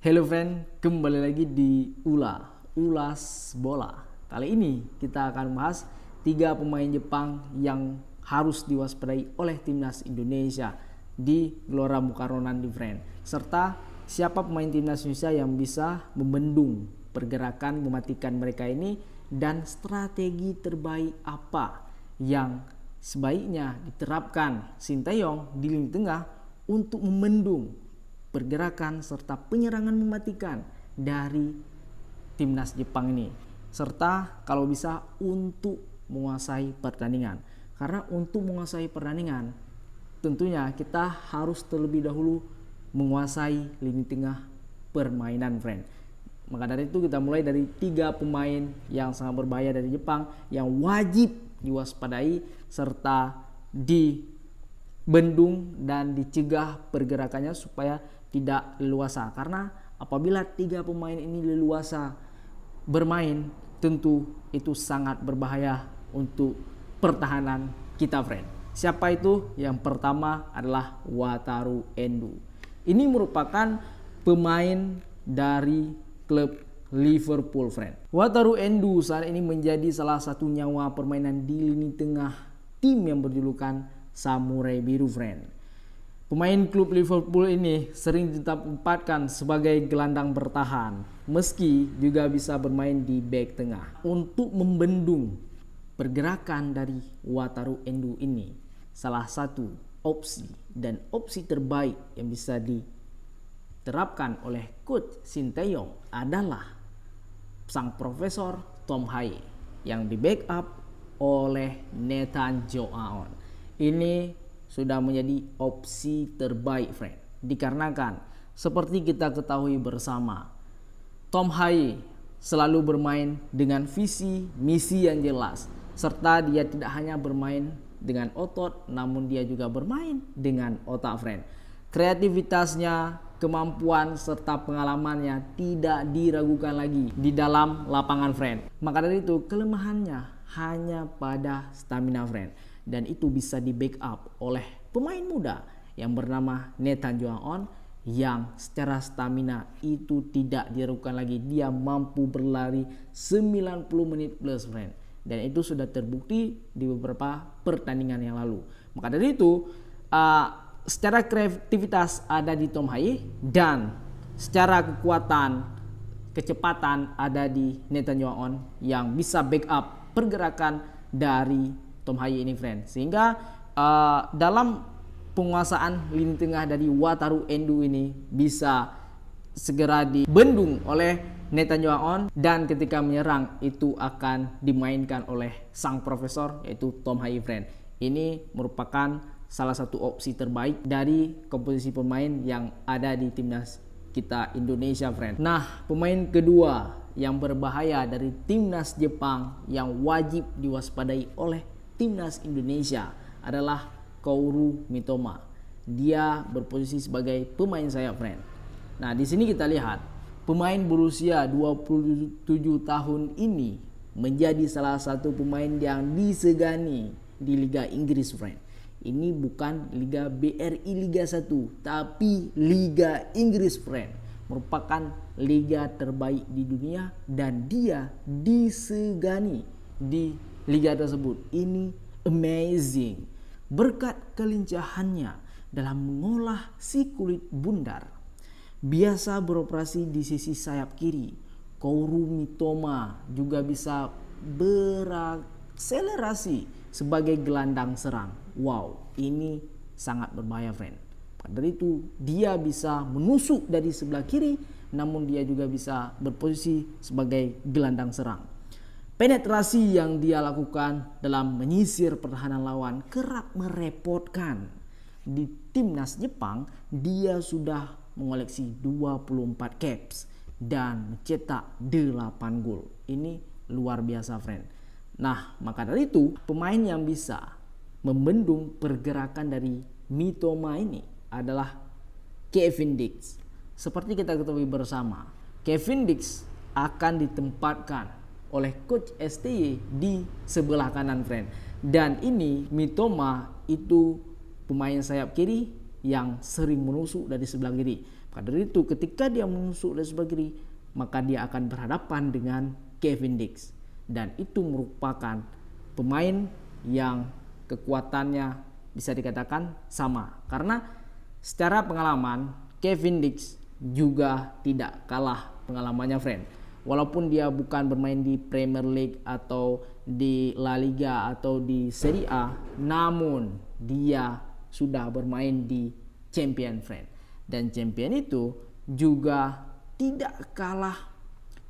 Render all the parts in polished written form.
Hello friend, kembali lagi di Ulas Bola. Kali ini kita akan bahas 3 pemain Jepang yang harus diwaspadai oleh timnas Indonesia di Gelora Bung Karno nanti friend. Serta siapa pemain timnas Indonesia yang bisa membendung pergerakan mematikan mereka ini, dan strategi terbaik apa yang sebaiknya diterapkan Sinteyong di lini tengah untuk membendung pergerakan serta penyerangan mematikan dari timnas Jepang ini, serta kalau bisa untuk menguasai pertandingan. Karena untuk menguasai pertandingan tentunya kita harus terlebih dahulu menguasai lini tengah permainan friend. Maka dari itu kita mulai dari 3 pemain yang sangat berbahaya dari Jepang yang wajib diwaspadai serta dibendung dan dicegah pergerakannya supaya tidak leluasa. Karena apabila 3 pemain ini leluasa bermain, tentu itu sangat berbahaya untuk pertahanan kita friend. Siapa itu? Yang pertama adalah Wataru Endo. Ini merupakan pemain dari klub Liverpool friend. Wataru Endo saat ini menjadi salah satu nyawa permainan di lini tengah tim yang berjulukan Samurai Biru friend. Pemain klub Liverpool ini sering ditempatkan sebagai gelandang bertahan, meski juga bisa bermain di bek tengah. Untuk membendung pergerakan dari Wataru Endo ini, salah satu opsi dan opsi terbaik yang bisa diterapkan oleh coach Sinteyong adalah sang profesor Tom Haye yang di backup oleh Nathan Joaon. Ini sudah menjadi opsi terbaik friend, dikarenakan seperti kita ketahui bersama, Tom Haye selalu bermain dengan visi misi yang jelas, serta dia tidak hanya bermain dengan otot, namun dia juga bermain dengan otak friend. Kreativitasnya, kemampuan serta pengalamannya tidak diragukan lagi di dalam lapangan friend. Maka dari itu kelemahannya hanya pada stamina friend, dan itu bisa di backup oleh pemain muda yang bernama Nathan Joaon yang secara stamina itu tidak diragukan lagi. Dia mampu berlari 90 menit plus friend, dan itu sudah terbukti di beberapa pertandingan yang lalu. Maka dari itu secara kreativitas ada di Tom Haye, dan secara kekuatan kecepatan ada di Nathan Joaon yang bisa backup pergerakan dari Tom Haye ini friend. Sehingga dalam penguasaan lini tengah dari Wataru Endo ini bisa segera dibendung oleh Nathan Joaon, dan ketika menyerang itu akan dimainkan oleh sang profesor yaitu Tom Haye friend. Ini merupakan salah satu opsi terbaik dari komposisi pemain yang ada di timnas kita Indonesia friend. Nah, pemain kedua yang berbahaya dari timnas Jepang yang wajib diwaspadai oleh timnas Indonesia adalah Kaoru Mitoma. Dia berposisi sebagai pemain sayap friend. Nah, di sini kita lihat pemain berusia 27 tahun ini menjadi salah satu pemain yang disegani di Liga Inggris friend. Ini bukan Liga BRI Liga 1, tapi Liga Inggris friend. Merupakan liga terbaik di dunia dan dia disegani di liga tersebut. Ini amazing berkat kelincahannya dalam mengolah si kulit bundar. Biasa beroperasi di sisi sayap kiri, Kaoru Mitoma juga bisa berakselerasi sebagai gelandang serang. Wow, ini sangat berbahaya friend. Dari itu dia bisa menusuk dari sebelah kiri, namun dia juga bisa berposisi sebagai gelandang serang. Penetrasi yang dia lakukan dalam menyisir pertahanan lawan kerap merepotkan. Di timnas Jepang dia sudah mengoleksi 24 caps dan mencetak 8 gol. Ini luar biasa friend. Nah, maka dari itu pemain yang bisa membendung pergerakan dari Mitoma ini adalah Kevin Dix. Seperti kita ketahui bersama, Kevin Dix akan ditempatkan oleh coach STY di sebelah kanan friend. Dan ini Mitoma itu pemain sayap kiri yang sering menusuk dari sebelah kiri. Maka dari itu ketika dia menusuk Les Bagri, maka dia akan berhadapan dengan Kevin Dix, dan itu merupakan pemain yang kekuatannya bisa dikatakan sama, karena secara pengalaman Kevin Dix juga tidak kalah pengalamannya, friend. Walaupun dia bukan bermain di Premier League atau di La Liga atau di Serie A, namun dia sudah bermain di Champion, friend. Dan Champion itu juga tidak kalah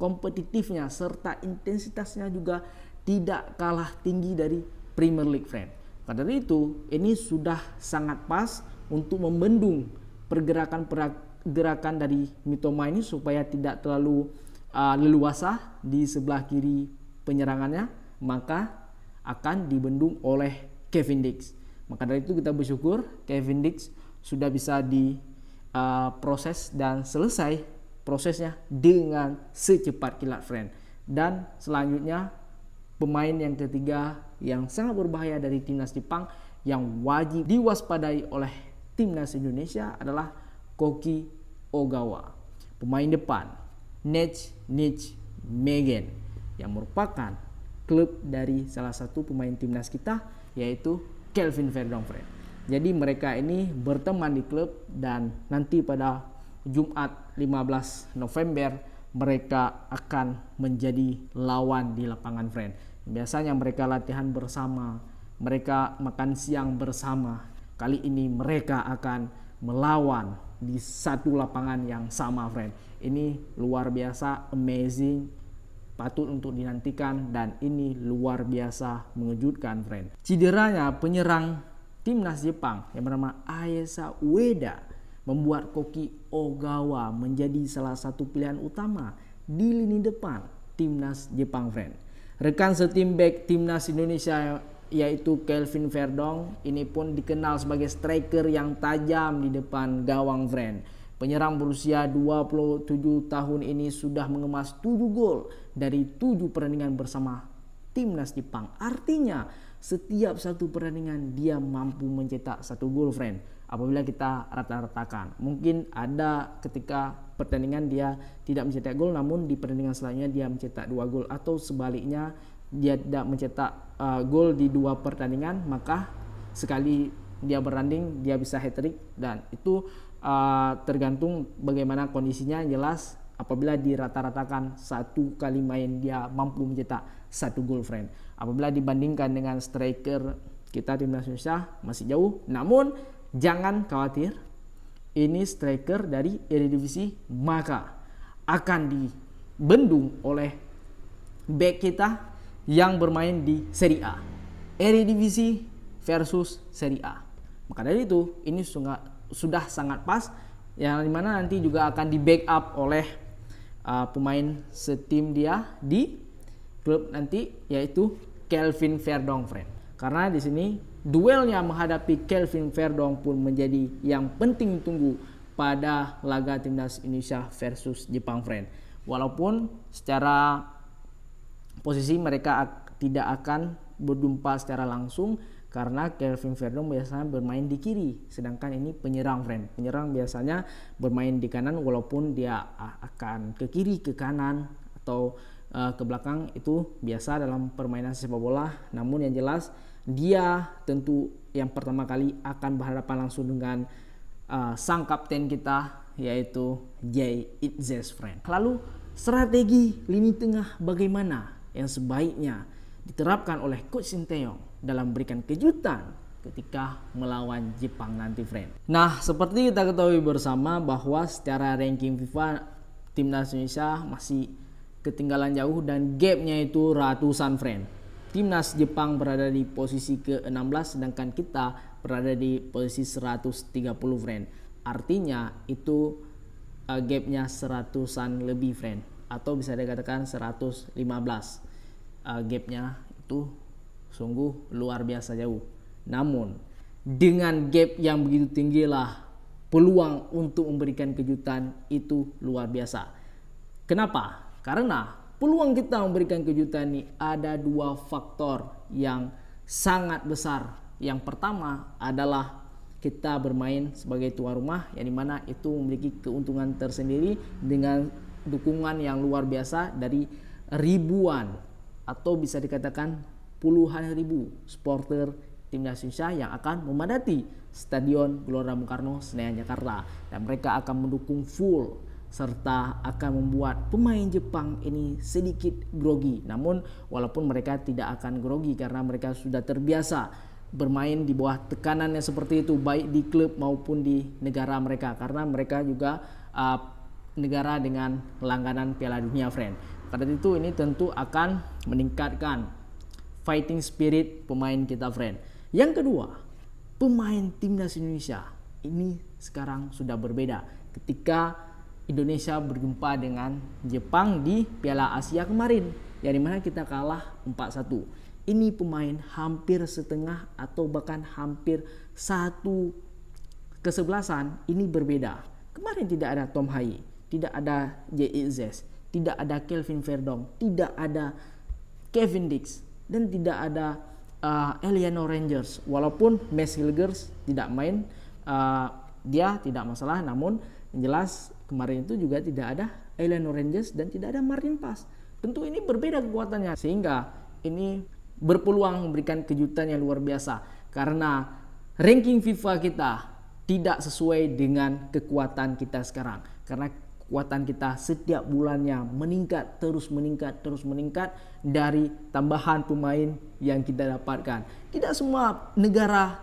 kompetitifnya serta intensitasnya juga tidak kalah tinggi dari Premier League, friend. Karena itu ini sudah sangat pas untuk membendung pergerakan dari Mitoma ini supaya tidak terlalu leluasa di sebelah kiri penyerangannya, maka akan dibendung oleh Kevin Dix. Maka dari itu kita bersyukur Kevin Dix sudah bisa diproses dan selesai prosesnya dengan secepat kilat, friend. Dan selanjutnya pemain yang ketiga yang sangat berbahaya dari timnas Jepang yang wajib diwaspadai oleh timnas Indonesia adalah Koki Ogawa, pemain depan Nijmegen yang merupakan klub dari salah satu pemain timnas kita, yaitu Kelvin Verdonk, friend. Jadi mereka ini berteman di klub, dan nanti pada Jumat 15 November mereka akan menjadi lawan di lapangan, friend. Biasanya mereka latihan bersama, mereka makan siang bersama. Kali ini mereka akan melawan di satu lapangan yang sama, friend. Ini luar biasa, amazing, patut untuk dinantikan, dan ini luar biasa mengejutkan, friend. Cederanya penyerang timnas Jepang yang bernama Ayasa Ueda membuat Koki Ogawa menjadi salah satu pilihan utama di lini depan timnas Jepang, friend. Rekan setim back timnas Indonesia yaitu Kelvin Verdonk ini pun dikenal sebagai striker yang tajam di depan gawang, friend. Penyerang berusia 27 tahun ini sudah mengemas 7 gol dari 7 pertandingan bersama timnas Jepang. Artinya setiap satu pertandingan dia mampu mencetak 1 gol, friend. Apabila kita rata-ratakan, mungkin ada ketika pertandingan dia tidak mencetak gol, namun di pertandingan selanjutnya dia mencetak 2 gol, atau sebaliknya dia tidak mencetak gol di 2 pertandingan, maka sekali dia bertanding dia bisa hat-trick, dan itu tergantung bagaimana kondisinya. Jelas apabila dirata-ratakan 1 kali main dia mampu mencetak 1 gol, friend. Apabila dibandingkan dengan striker kita timnas Indonesia masih jauh, namun jangan khawatir, ini striker dari Eredivisie, maka akan dibendung oleh back kita yang bermain di Serie A. Eredivisie versus Serie A. Maka dari itu ini sudah sangat pas, yang dimana nanti juga akan di backup oleh pemain setim dia di klub nanti, yaitu Kelvin Verdonk, friend. Karena di sini duelnya menghadapi Kelvin Verdonk pun menjadi yang penting ditunggu pada laga timnas Indonesia versus Jepang, friend. Walaupun secara posisi mereka tidak akan berjumpa secara langsung, karena Kelvin Verdonk biasanya bermain di kiri, sedangkan ini penyerang, friend. Penyerang biasanya bermain di kanan, walaupun dia akan ke kiri, ke kanan, atau ke belakang, itu biasa dalam permainan sepak bola. Namun yang jelas dia tentu yang pertama kali akan berhadapan langsung dengan sang kapten kita, yaitu Jay Itzes, friend. Lalu strategi lini tengah bagaimana yang sebaiknya diterapkan oleh Coach Sinteyong dalam berikan kejutan ketika melawan Jepang nanti, friend. Nah, seperti kita ketahui bersama bahwa secara ranking FIFA timnas Indonesia masih ketinggalan jauh dan gapnya itu ratusan, friend. Timnas Jepang berada di posisi ke-16 sedangkan kita berada di posisi 130, friend. Artinya itu gapnya seratusan lebih, friend, atau bisa dikatakan 115. Gapnya itu sungguh luar biasa jauh. Namun dengan gap yang begitu tinggilah peluang untuk memberikan kejutan itu luar biasa. Kenapa? Karena peluang kita memberikan kejutan ini ada 2 faktor yang sangat besar. Yang pertama adalah kita bermain sebagai tuan rumah, yang dimana itu memiliki keuntungan tersendiri dengan dukungan yang luar biasa dari ribuan atau bisa dikatakan puluhan ribu supporter timnas Indonesia yang akan memadati Stadion Gelora Bung Karno, Senayan, Jakarta, dan mereka akan mendukung full serta akan membuat pemain Jepang ini sedikit grogi. Namun walaupun mereka tidak akan grogi karena mereka sudah terbiasa bermain di bawah tekanan yang seperti itu, baik di klub maupun di negara mereka, karena mereka juga negara dengan langganan Piala Dunia, friend. Karena itu ini tentu akan meningkatkan fighting spirit pemain kita, friend. Yang kedua, pemain timnas Indonesia ini sekarang sudah berbeda ketika Indonesia berjumpa dengan Jepang di Piala Asia kemarin, yang dimana kita kalah 4-1. Ini pemain hampir setengah atau bahkan hampir satu kesebelasan ini berbeda. Kemarin tidak ada Tom Hai, tidak ada JIZ, tidak ada Kelvin Verdong, tidak ada Kevin Dix, dan tidak ada Eliano Rangers. Walaupun Max Hilgers tidak main, dia tidak masalah, namun yang jelas kemarin itu juga tidak ada Eliano Rangers dan tidak ada Martin Paes. Tentu ini berbeda kekuatannya, sehingga ini berpeluang memberikan kejutan yang luar biasa karena ranking FIFA kita tidak sesuai dengan kekuatan kita sekarang, karena kekuatan kita setiap bulannya meningkat terus meningkat dari tambahan pemain yang kita dapatkan. Tidak semua negara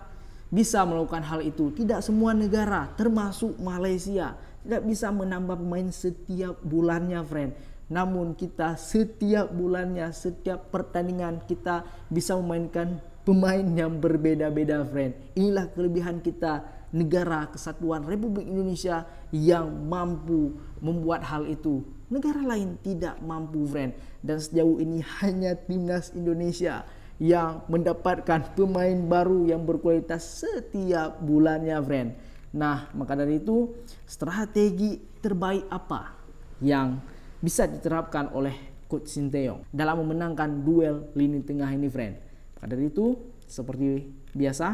bisa melakukan hal itu, tidak semua negara termasuk Malaysia tidak bisa menambah pemain setiap bulannya, friend. Namun kita setiap bulannya, setiap pertandingan kita bisa memainkan pemain yang berbeda-beda, friend. Inilah kelebihan kita, negara kesatuan Republik Indonesia yang mampu membuat hal itu. Negara lain tidak mampu, friend. Dan sejauh ini hanya timnas Indonesia yang mendapatkan pemain baru yang berkualitas setiap bulannya, friend. Nah, maka dari itu strategi terbaik apa yang bisa diterapkan oleh Coach Sinteyong dalam memenangkan duel lini tengah ini, friend? Maka dari itu seperti biasa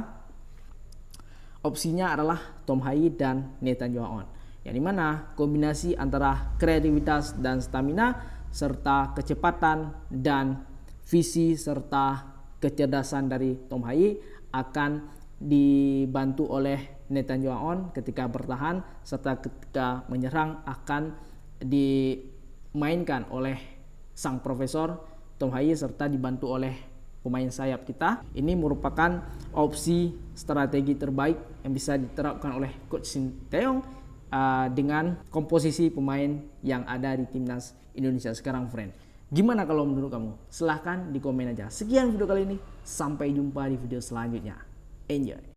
opsinya adalah Tom Hai dan Nathan Joaon, yang dimana kombinasi antara kreativitas dan stamina serta kecepatan dan visi serta kecerdasan dari Tom Hai akan dibantu oleh Nathan Joaon ketika bertahan serta ketika menyerang akan dimainkan oleh sang profesor Tom Hai serta dibantu oleh pemain sayap kita. Ini merupakan opsi strategi terbaik yang bisa diterapkan oleh Coach Sinteyong dengan komposisi pemain yang ada di timnas Indonesia sekarang, friend. Gimana kalau menurut kamu? Silahkan di komen aja. Sekian video kali ini, sampai jumpa di video selanjutnya. Enjoy.